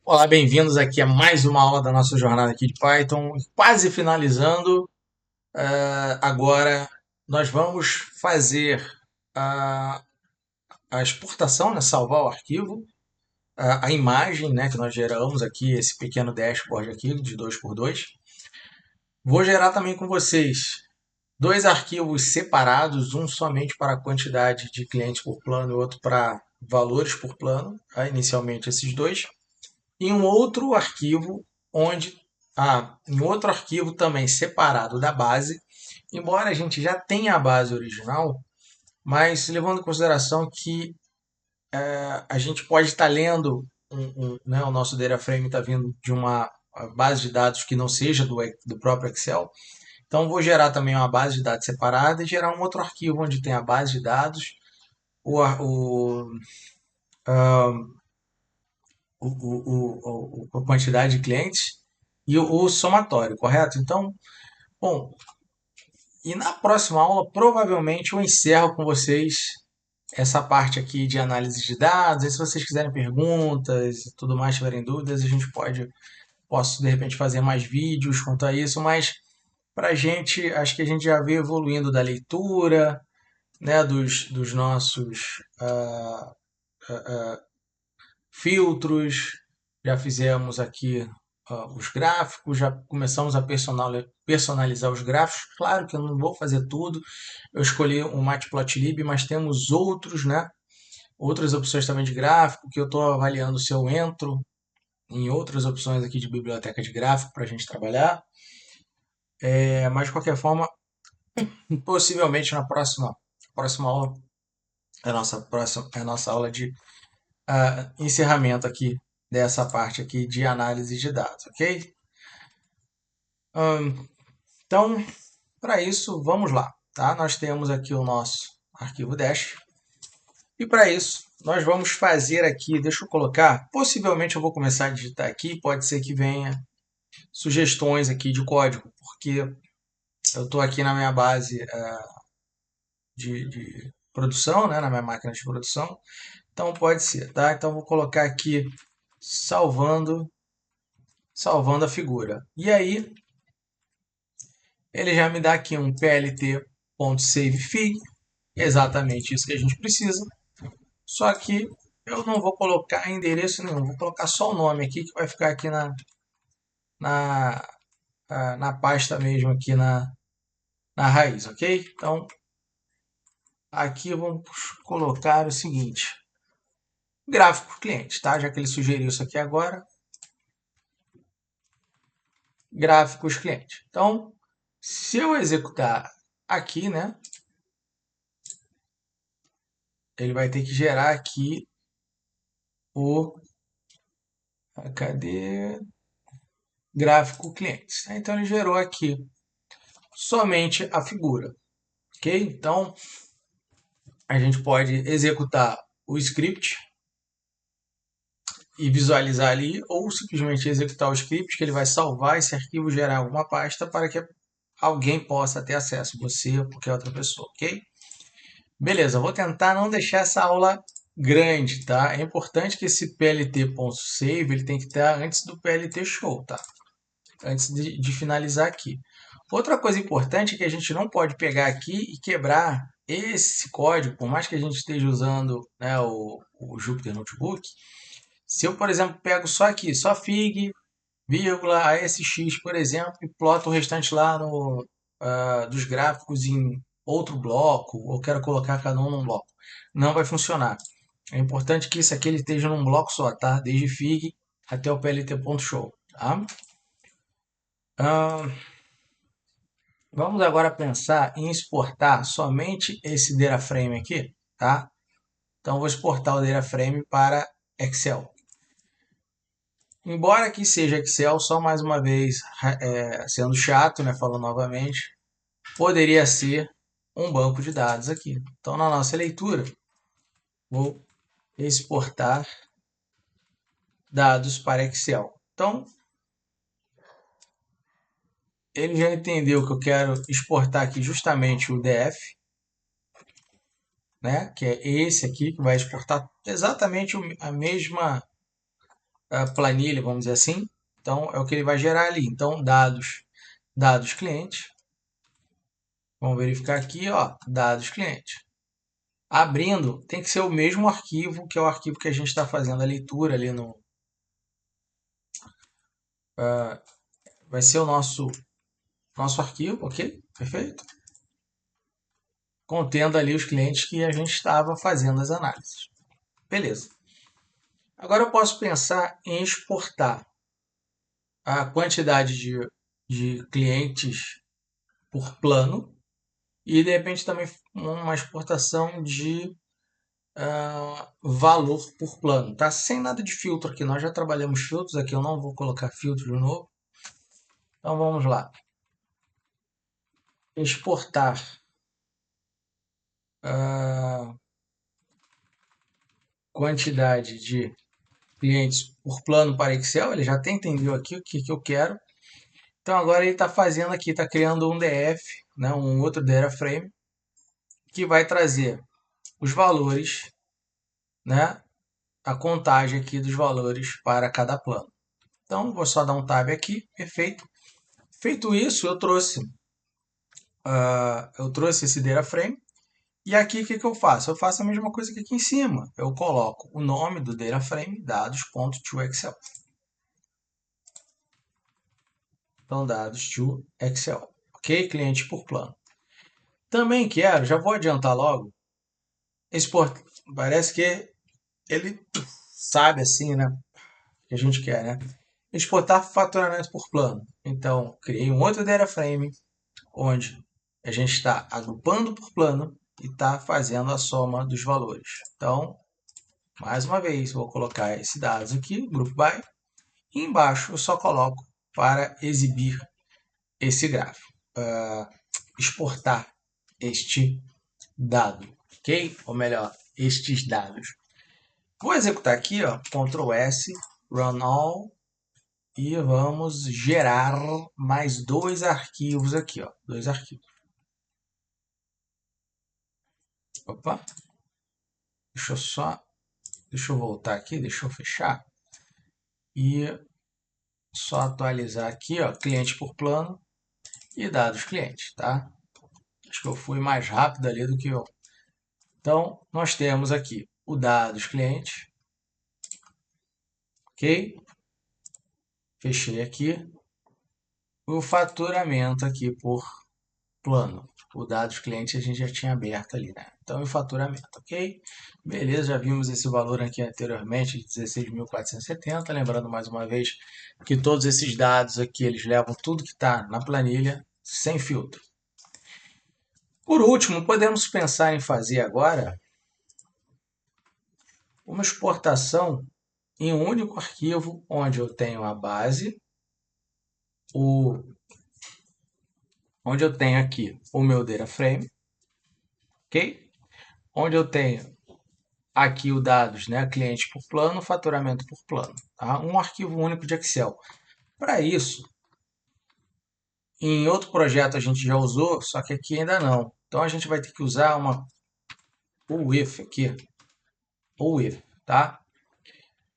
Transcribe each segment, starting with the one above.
Olá, bem-vindos aqui a mais uma aula da nossa jornada aqui de Python, quase finalizando. Agora nós vamos fazer a, a exportação, né, salvar o arquivo, a imagem, né, que nós geramos aqui, esse pequeno dashboard aqui de 2x2. Vou gerar também com vocês dois arquivos separados, um somente para a quantidade de clientes por plano e outro para valores por plano, tá? Inicialmente esses dois. E um outro arquivo onde em outro arquivo também separado da base, embora a gente já tenha a base original, mas levando em consideração que a gente pode estar lendo né, o nosso data frame está vindo de uma base de dados que não seja do próprio Excel. Então vou gerar também uma base de dados separada e gerar um outro arquivo onde tem a base de dados, a quantidade de clientes e o somatório, correto? Então, bom, e na próxima aula provavelmente eu encerro com vocês essa parte aqui de análise de dados. E se vocês quiserem perguntas e tudo mais, tiverem dúvidas, a gente posso de repente fazer mais vídeos quanto a isso, mas para a gente, acho que a gente já veio evoluindo da leitura, né, dos nossos filtros, já fizemos aqui os gráficos, já começamos a personalizar os gráficos. Claro que eu não vou fazer tudo, eu escolhi o Matplotlib, mas temos outros, né? Outras opções também de gráfico, que eu estou avaliando se eu entro em outras opções aqui de biblioteca de gráfico para a gente trabalhar. Mas de qualquer forma, possivelmente na próxima aula, a nossa aula de encerramento aqui dessa parte aqui de análise de dados, ok? Então, para isso, vamos lá, tá? Nós temos aqui o nosso arquivo dash e para isso nós vamos fazer aqui, deixa eu colocar, possivelmente eu vou começar a digitar aqui, pode ser que venha sugestões aqui de código, porque eu estou aqui na minha base de produção, né, na minha máquina de produção, então pode ser, tá? Então vou colocar aqui salvando a figura. E aí ele já me dá aqui um plt.savefig, exatamente isso que a gente precisa. Só que eu não vou colocar endereço nenhum, vou colocar só o nome aqui que vai ficar aqui na, na pasta mesmo, aqui na raiz, ok? Então aqui vamos colocar o seguinte: gráfico cliente, tá? Já que ele sugeriu isso aqui agora, gráficos cliente. Então, se eu executar aqui, né, ele vai ter que gerar aqui o cadê gráfico clientes. Então ele gerou aqui somente a figura, ok? Então a gente pode executar o script e visualizar ali, ou simplesmente executar o script que ele vai salvar esse arquivo, gerar alguma pasta para que alguém possa ter acesso, você ou qualquer outra pessoa, ok? Beleza, vou tentar não deixar essa aula grande, tá? É importante que esse plt.save ele tem que estar antes do plt show, tá? Antes de finalizar aqui. Outra coisa importante é que a gente não pode pegar aqui e quebrar esse código, por mais que a gente esteja usando, né, o Jupyter Notebook. Se eu, por exemplo, pego só aqui, só fig, vírgula, ASX, por exemplo, e ploto o restante lá dos gráficos em outro bloco, ou quero colocar cada um num bloco, não vai funcionar. É importante que isso aqui ele esteja num bloco só, tá? Desde fig até o plt.show, tá? Vamos agora pensar em exportar somente esse data frame aqui, tá? Então vou exportar o data frame para Excel. Embora aqui seja Excel, só mais uma vez sendo chato, né, falando novamente, poderia ser um banco de dados aqui. Então na nossa leitura, vou exportar dados para Excel. Então ele já entendeu que eu quero exportar aqui justamente o DF, né? Que é esse aqui que vai exportar exatamente a mesma planilha, vamos dizer assim. Então é o que ele vai gerar ali. Então dados clientes. Vamos verificar aqui, ó, dados clientes. Abrindo, tem que ser o mesmo arquivo, que é o arquivo que a gente está fazendo a leitura ali no. Vai ser o nosso arquivo, ok? Perfeito? Contendo ali os clientes que a gente estava fazendo as análises. Beleza. Agora eu posso pensar em exportar a quantidade de clientes por plano e de repente também uma exportação de valor por plano, tá? Sem nada de filtro aqui, nós já trabalhamos filtros aqui, eu não vou colocar filtro de novo. Então vamos lá. Exportar a quantidade de clientes por plano para Excel, ele já até entendeu aqui o que eu quero. Então agora ele está fazendo aqui, está criando um DF, né, um outro data frame, que vai trazer os valores, né, a contagem aqui dos valores para cada plano. Então vou só dar um tab aqui, perfeito. Feito isso, eu trouxe esse data frame. E aqui o que eu faço? Eu faço a mesma coisa que aqui em cima. Eu coloco o nome do data frame, dados.toExcel. Então, dados to Excel. Ok? Cliente por plano. Também quero, já vou adiantar logo, exportar. Parece que ele sabe assim, né? O que a gente quer, né? Exportar faturamento por plano. Então, criei um outro data frame onde a gente está agrupando por plano e está fazendo a soma dos valores. Então, mais uma vez, vou colocar esses dados aqui, group by, e embaixo eu só coloco para exibir esse gráfico, exportar este dado, ok? Ou melhor, estes dados. Vou executar aqui, ó, Ctrl S, Run All, e vamos gerar mais dois arquivos aqui, ó, dois arquivos. Opa, deixa eu voltar aqui, deixa eu fechar e só atualizar aqui, ó, cliente por plano e dados clientes, tá? Acho que eu fui mais rápido ali do que eu. Então, nós temos aqui o dados clientes, ok? Fechei aqui. O faturamento aqui por plano. O dados clientes a gente já tinha aberto ali, né? Então, o faturamento, ok? Beleza, já vimos esse valor aqui anteriormente, de 16.470. Lembrando mais uma vez que todos esses dados aqui, eles levam tudo que está na planilha, sem filtro. Por último, podemos pensar em fazer agora uma exportação em um único arquivo, onde eu tenho a base, onde eu tenho aqui o meu data frame, ok? Onde eu tenho aqui os dados, né, cliente por plano, faturamento por plano, tá? Um arquivo único de Excel. Para isso, em outro projeto a gente já usou, só que aqui ainda não. Então a gente vai ter que usar o with aqui, o with, tá?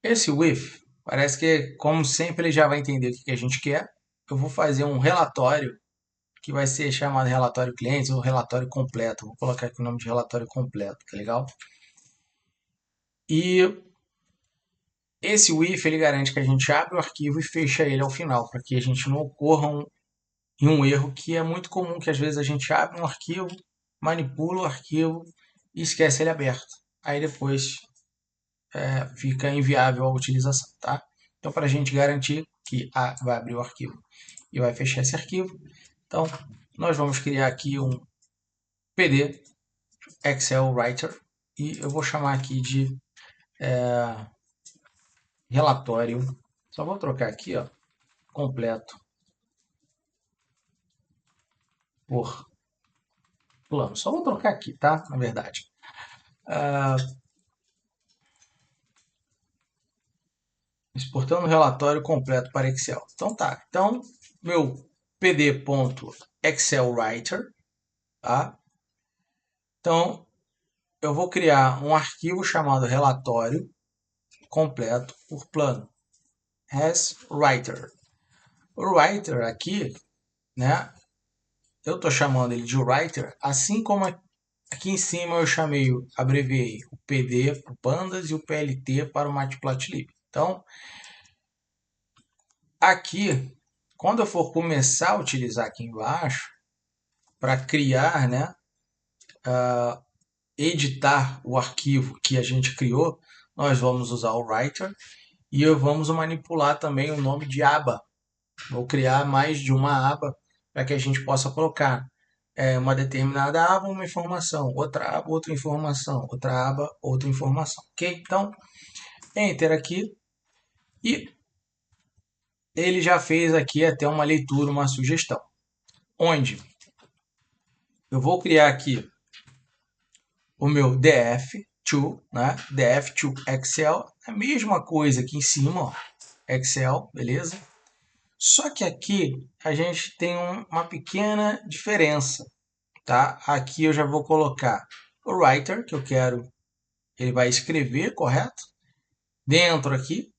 Esse with parece que, como sempre, ele já vai entender o que a gente quer. Eu vou fazer um relatório que vai ser chamado relatório clientes ou relatório completo. Vou colocar aqui o nome de relatório completo, tá legal? E esse if ele garante que a gente abre o arquivo e fecha ele ao final, para que a gente não ocorra em um erro que é muito comum, que às vezes a gente abre um arquivo, manipula o arquivo e esquece ele aberto. Aí depois fica inviável a utilização, tá? Então, para a gente garantir que vai abrir o arquivo e vai fechar esse arquivo, então nós vamos criar aqui um PD Excel Writer e eu vou chamar aqui de relatório. Só vou trocar aqui, ó, completo por plano. Só vou trocar aqui, tá? Na verdade. Exportando relatório completo para Excel. Então tá. Então, meu pd.excelwriter, tá? Então, eu vou criar um arquivo chamado relatório completo por plano, as writer. O writer aqui, né? Eu estou chamando ele de writer, assim como aqui em cima eu abreviei o PD para o Pandas e o PLT para o Matplotlib. Então, aqui, quando eu for começar a utilizar aqui embaixo, para criar, né, editar o arquivo que a gente criou, nós vamos usar o writer e vamos manipular também o nome de aba. Vou criar mais de uma aba para que a gente possa colocar uma determinada aba, uma informação, outra aba, outra informação, outra aba, outra informação, ok? Então, Enter aqui e ele já fez aqui até uma leitura, uma sugestão, onde eu vou criar aqui o meu df2, né? df2 Excel, a mesma coisa aqui em cima, ó, Excel, beleza? Só que aqui a gente tem uma pequena diferença, tá? Aqui eu já vou colocar o writer, que eu quero, ele vai escrever, correto? Dentro aqui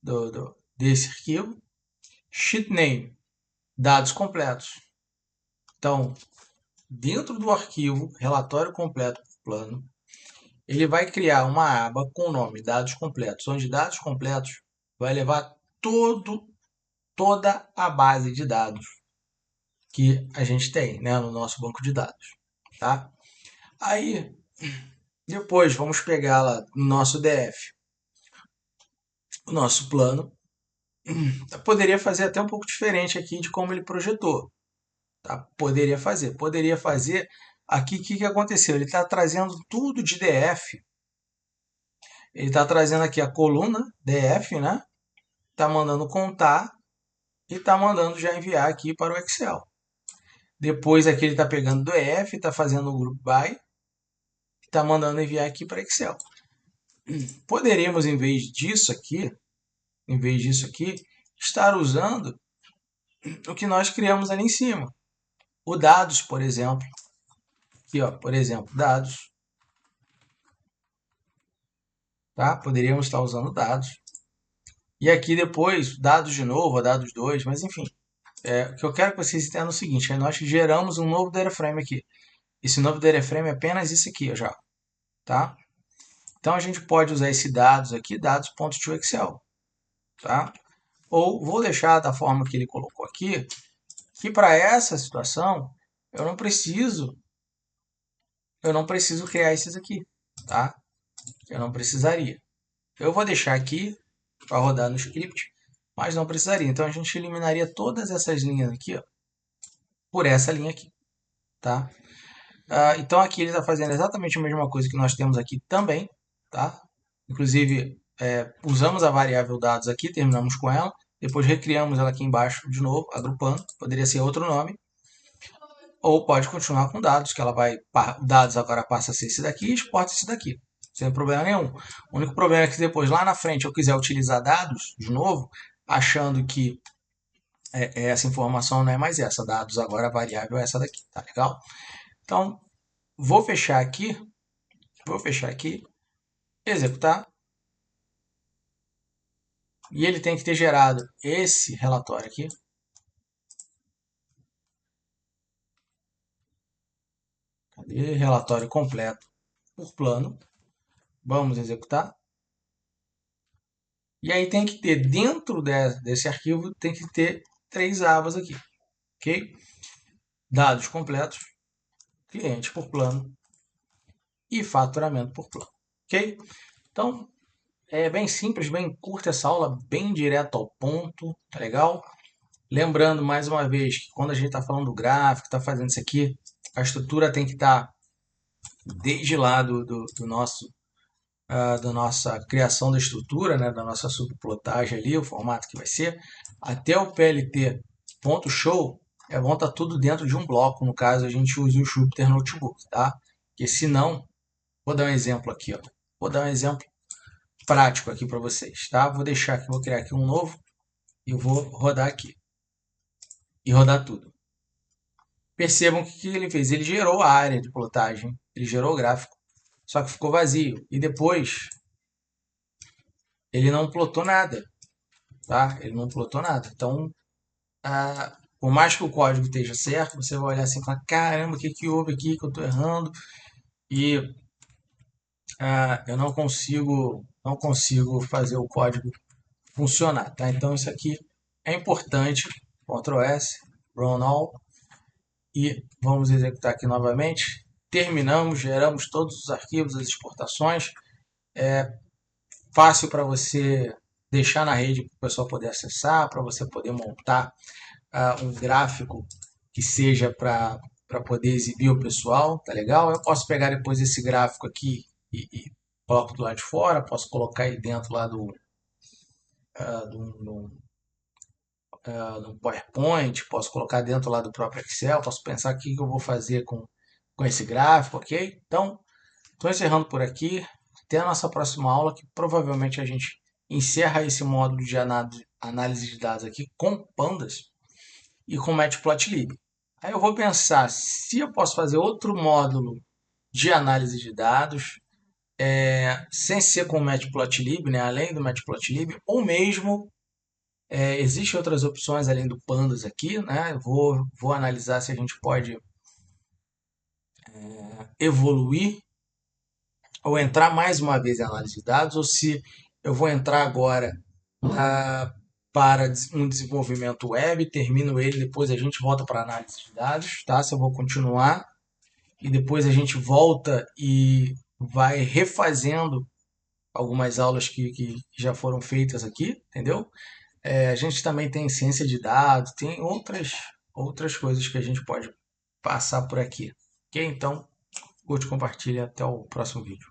desse arquivo, sheet name, dados completos. Então, dentro do arquivo relatório completo por plano, ele vai criar uma aba com o nome dados completos, onde dados completos vai levar toda a base de dados que a gente tem, né, no nosso banco de dados, tá? Aí, depois vamos pegar lá no nosso DF, o nosso plano. Eu poderia fazer até um pouco diferente aqui de como ele projetou, tá? Poderia fazer. Aqui, o que aconteceu? Ele está trazendo tudo de DF. Ele está trazendo aqui a coluna DF, né? Está mandando contar e está mandando já enviar aqui para o Excel. Depois aqui ele está pegando do EF, está fazendo o group by, está mandando enviar aqui para Excel. Poderíamos, em vez disso aqui, estar usando o que nós criamos ali em cima. O dados, por exemplo. Aqui, ó, por exemplo, dados. Tá? Poderíamos estar usando dados. E aqui depois, dados de novo, dados 2, mas enfim. O que eu quero que vocês entendam é o seguinte, nós geramos um novo data frame aqui. Esse novo data frame é apenas isso aqui, já. Tá? Então a gente pode usar esse dados aqui, dados.toExcel. Tá? Ou vou deixar da forma que ele colocou aqui, que para essa situação eu não preciso criar esses aqui, tá? Eu não precisaria. Eu vou deixar aqui para rodar no script, mas não precisaria. Então a gente eliminaria todas essas linhas aqui, ó, por essa linha aqui, tá? Então aqui ele está fazendo exatamente a mesma coisa que nós temos aqui também, tá? Inclusive usamos a variável dados aqui, terminamos com ela, depois recriamos ela aqui embaixo de novo, agrupando, poderia ser outro nome, ou pode continuar com dados, que ela vai, dados agora passa a ser esse daqui e exporta esse daqui, sem problema nenhum. O único problema é que depois lá na frente eu quiser utilizar dados de novo, achando que essa informação não é mais essa, dados agora a variável é essa daqui, tá legal? Então, vou fechar aqui, executar, e ele tem que ter gerado esse relatório aqui. Cadê? Relatório completo por plano. Vamos executar. E aí tem que ter, dentro desse arquivo, tem que ter 3 abas aqui. Ok? Dados completos, cliente por plano e faturamento por plano. Ok? Então, é bem simples, bem curta essa aula, bem direto ao ponto, tá legal? Lembrando, mais uma vez, que quando a gente está falando do gráfico, está fazendo isso aqui, a estrutura tem que estar desde lá do nosso da nossa criação da estrutura, né, da nossa subplotagem ali, o formato que vai ser, até o PLT ponto show, vão estar tudo dentro de um bloco. No caso, a gente usa o Jupyter Notebook, tá? Porque senão, vou dar um exemplo aqui, ó. Vou dar um exemplo prático aqui para vocês, tá? Vou deixar aqui, vou criar aqui um novo e vou rodar aqui. E rodar tudo. Percebam que ele fez. Ele gerou a área de plotagem, ele gerou o gráfico, só que ficou vazio. E depois ele não plotou nada, tá? Ele não plotou nada. Então, por mais que o código esteja certo, você vai olhar assim e falar, caramba, o que que houve aqui que eu estou errando? E eu não consigo fazer o código funcionar, tá? Então isso aqui é importante. Ctrl S, Run All, e vamos executar aqui novamente. Terminamos, geramos todos os arquivos, as exportações. Fácil para você deixar na rede para o pessoal poder acessar, para você poder montar um gráfico que seja para poder exibir o pessoal, tá legal? Eu posso pegar depois esse gráfico aqui e coloco do lado de fora, posso colocar ele dentro lá do PowerPoint, posso colocar dentro lá do próprio Excel, posso pensar o que eu vou fazer com esse gráfico, ok? Então, estou encerrando por aqui. Até a nossa próxima aula, que provavelmente a gente encerra esse módulo de análise de dados aqui com pandas e com Matplotlib. Aí eu vou pensar se eu posso fazer outro módulo de análise de dados, sem ser com o Matplotlib, né, além do Matplotlib, ou mesmo existem outras opções além do Pandas aqui, né? Eu vou analisar se a gente pode evoluir ou entrar mais uma vez em análise de dados, ou se eu vou entrar agora para um desenvolvimento web, termino ele, depois a gente volta para análise de dados, tá? Se eu vou continuar e depois a gente volta e vai refazendo algumas aulas que já foram feitas aqui, entendeu? A gente também tem ciência de dados, tem outras coisas que a gente pode passar por aqui. Ok? Então, curte, compartilha, até o próximo vídeo.